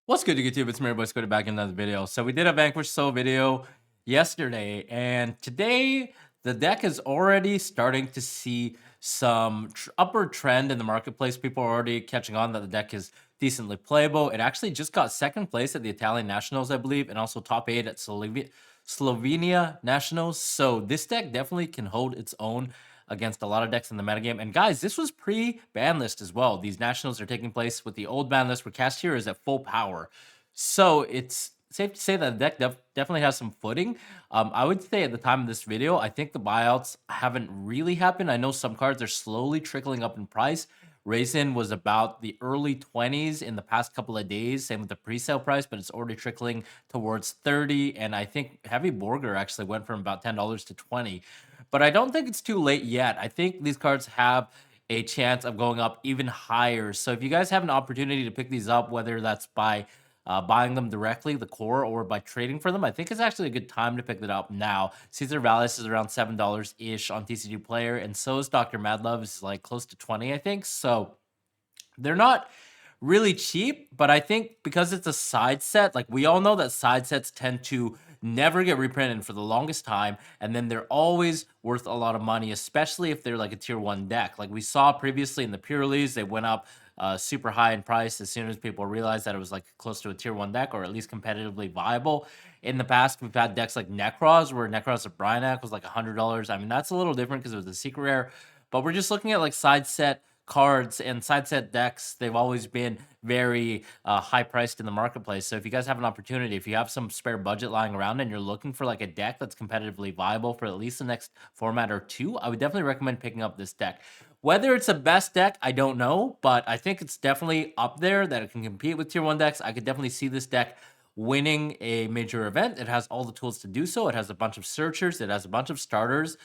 What's good, YouTube? It's Mary Boy Squid back in another video. So we did a Vanquish solo video yesterday, and today the deck is already starting to see some upward trend in the marketplace. People are already catching on that the deck is decently playable. It actually just got second place at the Italian Nationals, I believe, and also top 8 at Slovenia Nationals. So this deck definitely can hold its own against a lot of decks in the metagame. And guys, this was pre-ban list as well. These nationals are taking place with the old ban list where cast here is at full power. So it's safe to say that the deck definitely has some footing. I would say at the time of this video, I think the buyouts haven't really happened. I know some cards are slowly trickling up in price. Raisin was about the early 20s in the past couple of days, same with the pre-sale price, but it's already trickling towards 30. And I think Heavy Borger actually went from about $10 to 20. But I don't think it's too late yet. I think these cards have a chance of going up even higher. So if you guys have an opportunity to pick these up, whether that's by buying them directly, the core, or by trading for them, I think it's actually a good time to pick it up now. Caesar Vallis is around $7 ish on TCG Player, and so is Dr. Madlove, is like close to 20, I think. So they're not really cheap, but I think because it's a side set, like we all know that side sets tend to never get reprinted for the longest time, and then they're always worth a lot of money, especially if they're like a tier 1 deck. Like we saw previously in the Pureleys, they went up super high in price as soon as people realized that it was like close to a tier 1 deck, or at least competitively viable. In the past, we've had decks like Necros, where Necros of Bryanak was like $100. I mean, that's a little different because it was a secret rare, but we're just looking at like side set cards and side set decks. They've always been very high priced in the marketplace. So if you guys have an opportunity, if you have some spare budget lying around and you're looking for like a deck that's competitively viable for at least the next format or two, I would definitely recommend picking up this deck. Whether it's a best deck, I don't know, but I think it's definitely up there that it can compete with tier 1 decks. I could definitely see this deck winning a major event. It has all the tools to do so. It has a bunch of searchers, it has a bunch of starters.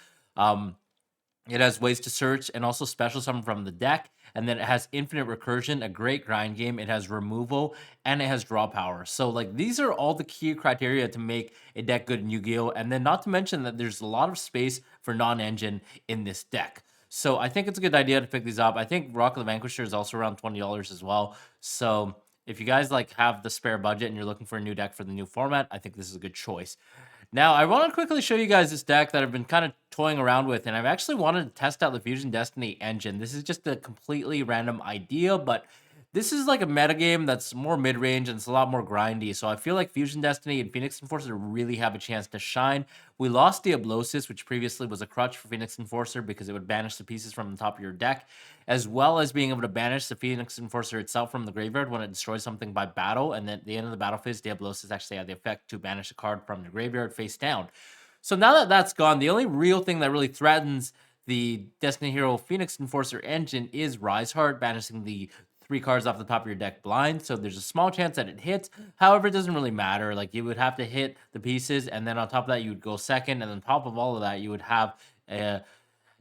It has ways to search and also special summon from the deck. And then it has infinite recursion, a great grind game. It has removal and it has draw power. So like these are all the key criteria to make a deck good in Yu-Gi-Oh! And then not to mention that there's a lot of space for non-engine in this deck. So I think it's a good idea to pick these up. I think Rock of the Vanquisher is also around $20 as well. So if you guys like have the spare budget and you're looking for a new deck for the new format, I think this is a good choice. Now, I want to quickly show you guys this deck that I've been kind of toying around with, and I've actually wanted to test out the Fusion Destiny engine. This is just a completely random idea, but this is like a metagame that's more mid-range and it's a lot more grindy. So I feel like Fusion Destiny and Phoenix Enforcer really have a chance to shine. We lost Diablosis, which previously was a crutch for Phoenix Enforcer because it would banish the pieces from the top of your deck, as well as being able to banish the Phoenix Enforcer itself from the graveyard when it destroys something by battle. And then at the end of the battle phase, Diablosis actually had the effect to banish a card from the graveyard face down. So now that that's gone, the only real thing that really threatens the Destiny Hero Phoenix Enforcer engine is Rise Heart, banishing the 3 cards off the top of your deck blind. So there's a small chance that it hits. However, it doesn't really matter. Like you would have to hit the pieces, and then on top of that, you would go second, and on top of all of that, you would have a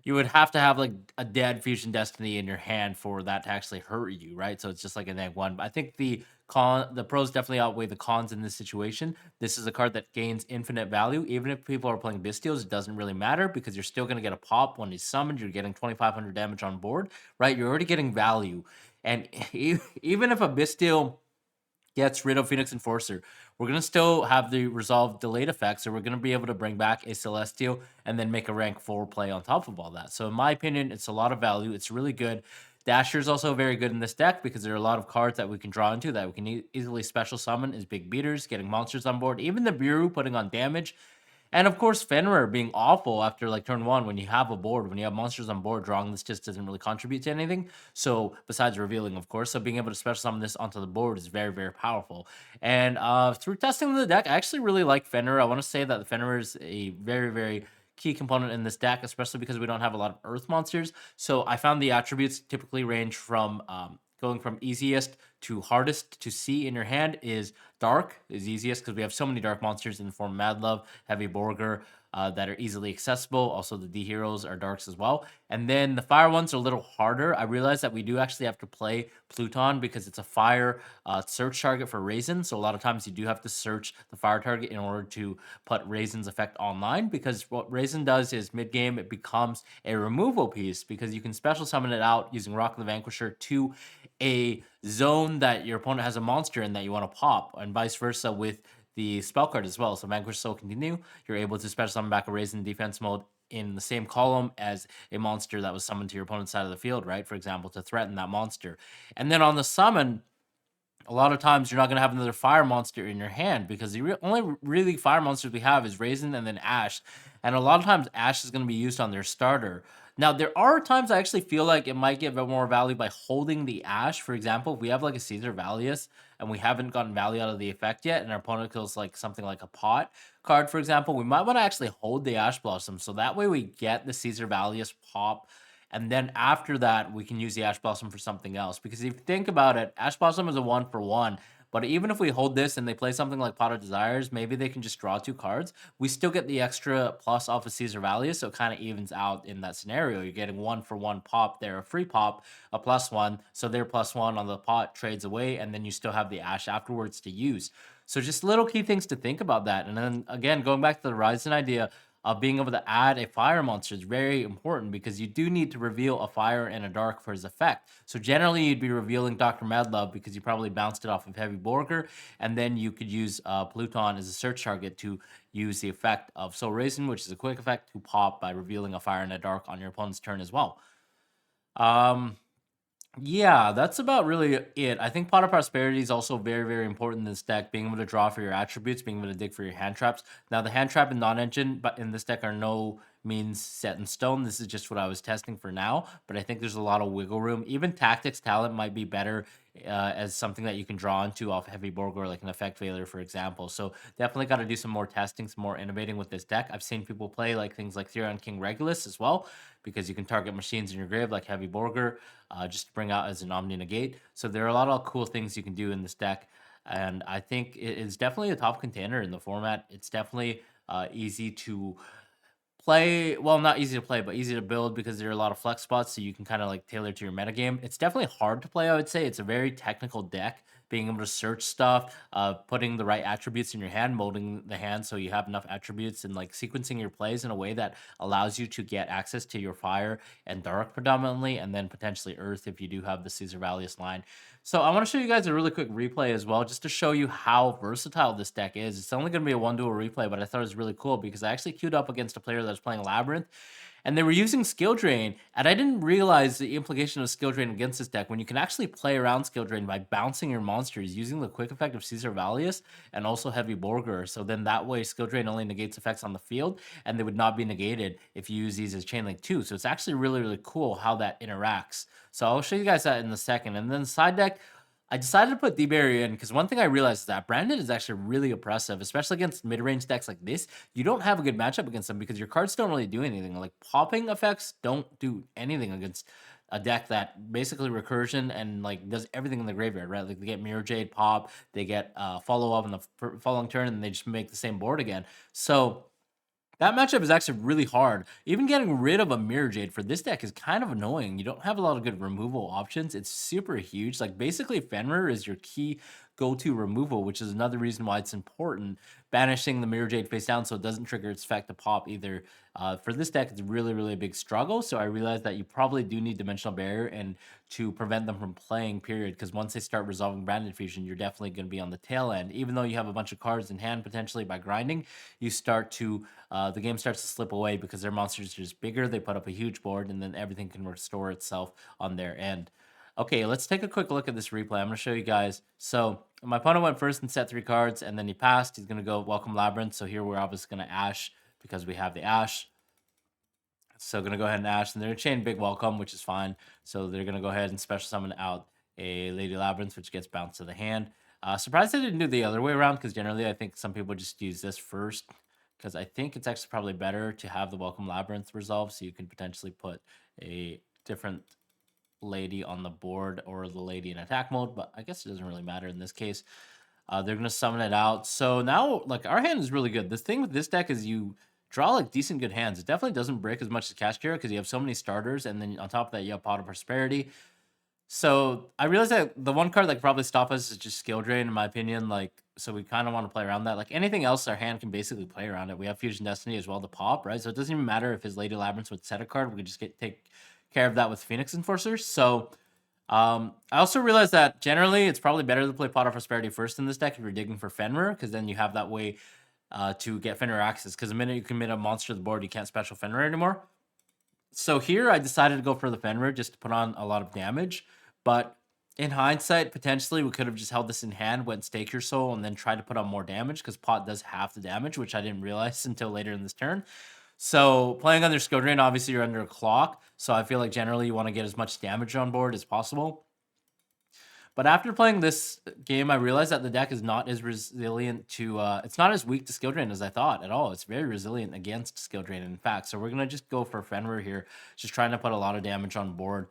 you would have to have like a dead Fusion Destiny in your hand for that to actually hurt you, right? So it's just like a -1. But I think the pros definitely outweigh the cons in this situation. This is a card that gains infinite value. Even if people are playing Bystials, it doesn't really matter because you're still going to get a pop when he's summoned. You're getting 2,500 damage on board, right? You're already getting value. And even if a Bystial gets rid of Phoenix Enforcer, we're going to still have the resolve delayed effect. So we're going to be able to bring back a Celestial and then make a rank 4 play on top of all that. So in my opinion, it's a lot of value. It's really good. Dasher is also very good in this deck because there are a lot of cards that we can draw into that we can easily special summon as big beaters, getting monsters on board. Even the Biru putting on damage. And of course, Fenrir being awful after like turn 1 when you have a board, when you have monsters on board, drawing this just doesn't really contribute to anything. So besides revealing, of course, so being able to special summon this onto the board is very, very powerful. And through testing the deck, I actually really like Fenrir. I want to say that the Fenrir is a very, very key component in this deck, especially because we don't have a lot of earth monsters. So I found the attributes typically range from going from easiest to hardest to see in your hand. Is dark is easiest because we have so many dark monsters in the form of Mad Love, Heavy Borger, that are easily accessible. Also, the D heroes are darks as well. And then the fire ones are a little harder. I realize that we do actually have to play Pluton because it's a fire search target for Raisin. So a lot of times you do have to search the fire target in order to put Raisin's effect online, because what Raisin does is mid-game it becomes a removal piece because you can special summon it out using Rock of the Vanquisher to a zone that your opponent has a monster in that you want to pop, and vice versa with the spell card as well. So Vanquish Soul Continue, you're able to special summon back a Raise in defense mode in the same column as a monster that was summoned to your opponent's side of the field, right? For example, to threaten that monster. And then on the summon, a lot of times you're not going to have another fire monster in your hand because the only really fire monsters we have is Raisin and then Ash. And a lot of times Ash is going to be used on their starter. Now, there are times I actually feel like it might get more value by holding the Ash. For example, if we have like a Caesar Valius and we haven't gotten value out of the effect yet, and our opponent kills like something like a pot card, for example, we might want to actually hold the Ash Blossom. So that way we get the Caesar Valius pop, and then after that, we can use the Ash Blossom for something else. Because if you think about it, Ash Blossom is a 1-for-1. But even if we hold this and they play something like Pot of Desires, maybe they can just draw 2 cards. We still get the extra plus off of Caesar Value, so it kind of evens out in that scenario. You're getting 1-for-1 pop there, a free pop, a +1. So their +1 on the pot trades away, and then you still have the Ash afterwards to use. So just little key things to think about that. And then again, going back to the Ryzen idea, being able to add a fire monster is very important because you do need to reveal a fire and a dark for his effect. So generally, you'd be revealing Dr. Medlove because you probably bounced it off of Heavy Borger, and then you could use Pluton as a search target to use the effect of Soul Raisin, which is a quick effect to pop by revealing a fire and a dark on your opponent's turn as well. Yeah, that's about really it. I think Pot of Prosperity is also very, very important in this deck. Being able to draw for your attributes, being able to dig for your hand traps. Now, the hand trap and non-engine, but in this deck are no means set in stone. This is just what I was testing for now, but I think there's a lot of wiggle room. Even Tactics Talent might be better as something that you can draw into off Heavy Borg or like an effect failure, for example. So definitely got to do some more testing, some more innovating with this deck. I've seen people play like things like Theron King Regulus as well, because you can target machines in your grave like Heavy Borger, just to bring out as an Omni Negate. So there are a lot of cool things you can do in this deck, and I think it is definitely a top contender in the format. It's definitely easy to play. Well, not easy to play, but easy to build because there are a lot of flex spots, so you can kind of like tailor to your metagame. It's definitely hard to play, I would say. It's a very technical deck. Being able to search stuff, putting the right attributes in your hand, molding the hand so you have enough attributes, and like sequencing your plays in a way that allows you to get access to your fire and dark predominantly, and then potentially earth if you do have the Caesar Valius line. So I want to show you guys a really quick replay as well, just to show you how versatile this deck is. It's only going to be a 1-duel replay, but I thought it was really cool because I actually queued up against a player that was playing Labyrinth, and they were using Skill Drain, and I didn't realize the implication of Skill Drain against this deck when you can actually play around Skill Drain by bouncing your monsters using the quick effect of Caesar Valius and also Heavy Borger. So then that way Skill Drain only negates effects on the field, and they would not be negated if you use these as Chain Link 2. So it's actually really, really cool how that interacts. So I'll show you guys that in a second. And then the side deck, I decided to put D-Barrier in because one thing I realized is that Brandon is actually really oppressive, especially against mid-range decks like this. You don't have a good matchup against them because your cards don't really do anything. Like popping effects don't do anything against a deck that basically recursion and like does everything in the graveyard, right? Like they get Mirror Jade pop, they get follow up in the following turn, and they just make the same board again. So that matchup is actually really hard. Even getting rid of a Mirror Jade for this deck is kind of annoying. You don't have a lot of good removal options. It's super huge. Like basically Fenrir is your key go-to removal, which is another reason why it's important. Banishing the Mirror Jade face down so it doesn't trigger its effect to pop either. For this deck, it's really, really a big struggle. So I realized that you probably do need Dimensional Barrier and to prevent them from playing, period. Because once they start resolving Branded Fusion, you're definitely going to be on the tail end. Even though you have a bunch of cards in hand potentially by grinding, you start to the game starts to slip away because their monsters are just bigger. They put up a huge board, and then everything can restore itself on their end. Okay, let's take a quick look at this replay. I'm going to show you guys. So my opponent went first and set 3 cards, and then he passed. He's going to go Welcome Labyrinth. So here we're obviously going to Ash because we have the Ash. So going to go ahead and Ash, and they're going to chain Big Welcome, which is fine. So they're going to go ahead and special summon out a Lady Labyrinth, which gets bounced to the hand. Surprised they didn't do the other way around, because generally I think some people just use this first, because I think it's actually probably better to have the Welcome Labyrinth resolve, so you can potentially put a different lady on the board or the lady in attack mode, but I guess it doesn't really matter in this case. They're going to summon it out. So now, like, our hand is really good. The thing with this deck is you draw, like, decent good hands. It definitely doesn't break as much as Cascara because you have so many starters, and then on top of that, you have Pot of Prosperity. So I realized that the one card that could probably stop us is just Skill Drain, in my opinion. Like, so we kind of want to play around that. Like, anything else, our hand can basically play around it. We have Fusion Destiny as well to pop, right? So it doesn't even matter if his Lady Labyrinth would set a card. We could just take care of that with Phoenix Enforcers. So I also realized that generally it's probably better to play Pot of Prosperity first in this deck if you're digging for Fenrir, because then you have that way to get Fenrir access. Because the minute you commit a monster to the board, you can't special Fenrir anymore. So here I decided to go for the Fenrir just to put on a lot of damage. But in hindsight, potentially we could have just held this in hand, went Stake Your Soul, and then tried to put on more damage because Pot does half the damage, which I didn't realize until later in this turn. So playing under Skill Drain, obviously you're under a clock. So I feel like generally you want to get as much damage on board as possible. But after playing this game, I realized that the deck is not as resilient to, it's not as weak to Skill Drain as I thought at all. It's very resilient against Skill Drain, in fact. So we're going to just go for Fenrir here, just trying to put a lot of damage on board.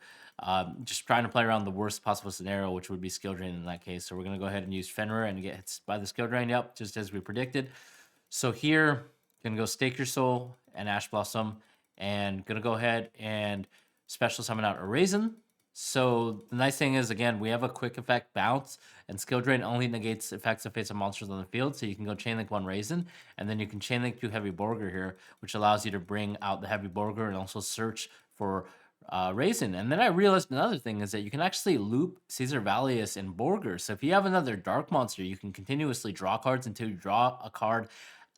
Just trying to play around the worst possible scenario, which would be Skill Drain in that case. So we're going to go ahead and use Fenrir and get hit by the Skill Drain. Yep, just as we predicted. So here, gonna go Stake Your Soul and Ash Blossom, and gonna go ahead and special summon out a Raisin. So the nice thing is, again, we have a quick effect bounce, and Skill Drain only negates effects of face of monsters on the field. So you can go Chainlink one Raisin, and then you can Chainlink two Heavy Borger here, which allows you to bring out the Heavy Borger and also search for Raisin. And then I realized another thing is that you can actually loop Caesar Valius and Borger. So if you have another dark monster, you can continuously draw cards until you draw a card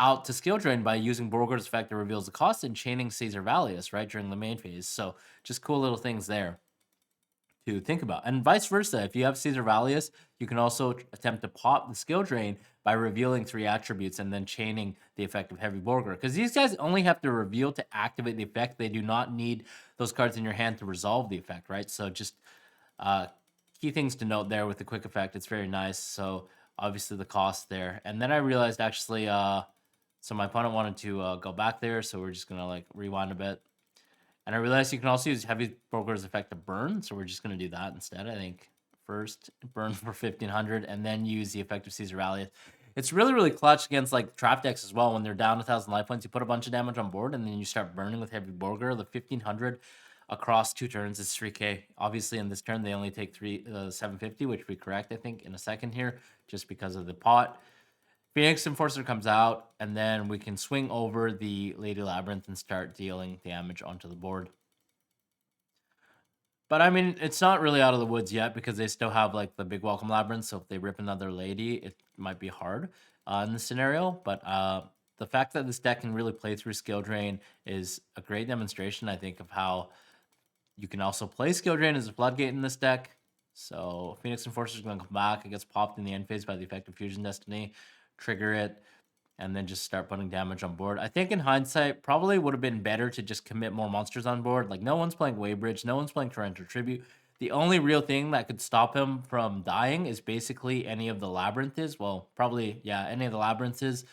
out to Skill Drain by using Borger's effect that reveals the cost and chaining Caesar Valius, right, during the main phase. So just cool little things there to think about. And vice versa, if you have Caesar Valius, you can also attempt to pop the Skill Drain by revealing 3 attributes and then chaining the effect of Heavy Borger. Because these guys only have to reveal to activate the effect. They do not need those cards in your hand to resolve the effect, right? So just key things to note there with the quick effect. It's very nice. So obviously the cost there. And then I realized actually, so my opponent wanted to go back there. So we're just going to like rewind a bit. And I realized you can also use Heavy Broker's effect to burn, so we're just going to do that instead, I think. First, burn for 1,500, and then use the effect of Caesar Valiant. It's really, really clutch against like trap decks as well. When they're down 1,000 life points, you put a bunch of damage on board, and then you start burning with Heavy Borger. The 1,500 across 2 turns is 3k. Obviously, in this turn, they only take 750, which we correct, I think, in a second here, just because of the pot. Phoenix Enforcer comes out, and then we can swing over the Lady Labyrinth and start dealing damage onto the board. But I mean, it's not really out of the woods yet because they still have like the big Welcome Labyrinth. So if they rip another Lady, it might be hard in this scenario. But the fact that this deck can really play through Skill Drain is a great demonstration, I think, of how you can also play Skill Drain as a Floodgate in this deck. So Phoenix Enforcer is going to come back. It gets popped in the end phase by the effect of Fusion Destiny. Trigger it, and then just start putting damage on board. I think in hindsight, probably would have been better to just commit more monsters on board. Like, no one's playing Waybridge, no one's playing Torrential Tribute. The only real thing that could stop him from dying is basically any of the Labyrinths. Well, probably, yeah, any of the Labyrinths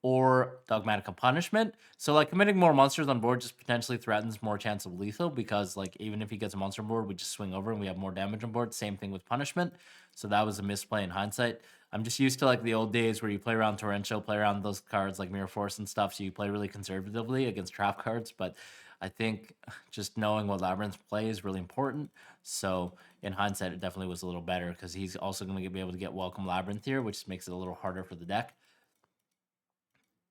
or Dogmatic Punishment. So, like, committing more monsters on board just potentially threatens more chance of lethal because, like, even if he gets a monster on board, we just swing over and we have more damage on board. Same thing with Punishment. So that was a misplay in hindsight. I'm just used to like the old days where you play around Torrential, play around those cards like Mirror Force and stuff. So you play really conservatively against trap cards. But I think just knowing what Labyrinth play is really important. So in hindsight, it definitely was a little better because he's also going to be able to get Welcome Labyrinth here, which makes it a little harder for the deck.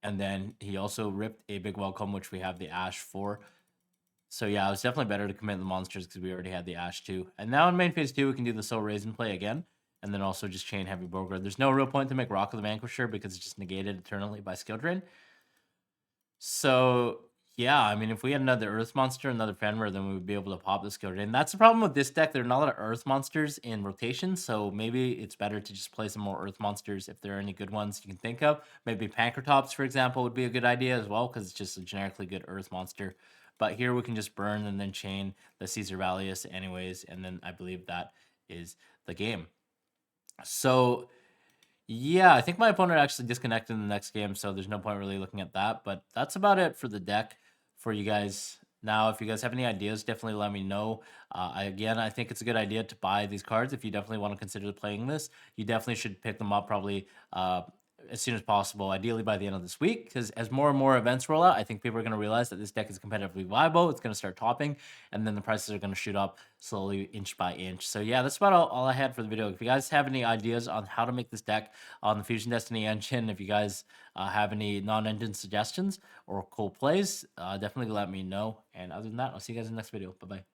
And then he also ripped a big Welcome, which we have the Ash for. So yeah, it was definitely better to commit the monsters because we already had the Ash too. And now in main phase 2, we can do the Soul Raisin play again. And then also just chain Heavy Borger. There's no real point to make Rock of the Vanquisher because it's just negated eternally by Skill Drain. So yeah, I mean, if we had another Earth monster, another Fenrir, then we would be able to pop the Skill Drain. That's the problem with this deck. There are not a lot of Earth monsters in rotation, so maybe it's better to just play some more Earth monsters if there are any good ones you can think of. Maybe Pankratops, for example, would be a good idea as well because it's just a generically good Earth monster. But here we can just burn and then chain the Caesar Valius anyways, and then I believe that is the game. So yeah, I think my opponent actually disconnected in the next game, so there's no point really looking at that. But that's about it for the deck for you guys. Now, if you guys have any ideas, definitely let me know. Again, I think it's a good idea to buy these cards. If you definitely want to consider playing this, you definitely should pick them up probably as soon as possible, ideally by the end of this week, because as more and more events roll out, I think people are going to realize that this deck is competitively viable. It's going to start topping, and then the prices are going to shoot up slowly inch by inch. So yeah, that's about all I had for the video. If you guys have any ideas on how to make this deck on the Fusion Destiny engine, if you guys have any non-engine suggestions or cool plays, definitely let me know. And other than that, I'll see you guys in the next video. Bye-bye.